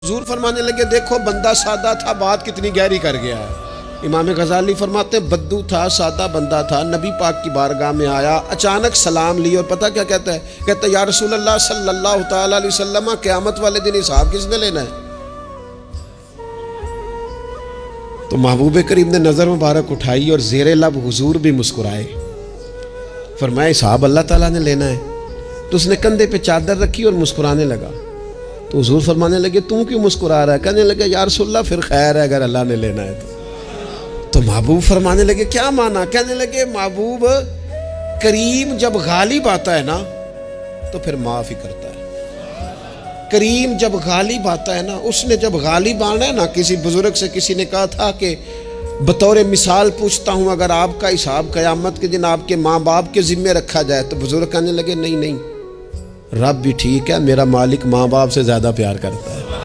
हुजूर फरमाने लगे, देखो बंदा सादा था, बात कितनी गहरी कर गया है। इमाम गजाली फरमाते बद्दू था, सादा बंदा था, नबी पाक की बारगाह में आया, अचानक सलाम ली और पता क्या कहता है, कहता है या रसूल अल्लाह सल्लल्लाहु तआला अलैहि वसल्लम, क़यामत वाले दिन हिसाब किसने लेना है? तो महबूब करीम ने नज़र मुबारक उठाई और ज़ेरे लब हुजूर भी मुस्कुराए। फरमाया हिसाब अल्लाह ताला ने लेना है। तो उसने कंधे पे चादर रखी और मुस्कुराने लगा। तो हुजूर फरमाने लगे तू क्यों मुस्कुरा रहा है? कहने लगे या रसूलल्लाह फिर खैर है अगर अल्लाह ने लेना है तो महबूब फरमाने लगे क्या माना? कहने लगे महबूब करीम जब गालिब आता है ना तो फिर माफ़ ही करता है। करीम जब गालिब आता है ना, उसने जब गालिब आना है ना, किसी बुजुर्ग से किसी ने कहा था कि बतौर मिसाल पूछता हूँ, अगर आपका हिसाब क़यामत के दिन आपके माँ बाप के ज़िम्मे रखा जाए, तो बुजुर्ग कहने लगे नहीं नहीं, रब भी ठीक है, मेरा मालिक माँ बाप से ज़्यादा प्यार करता है।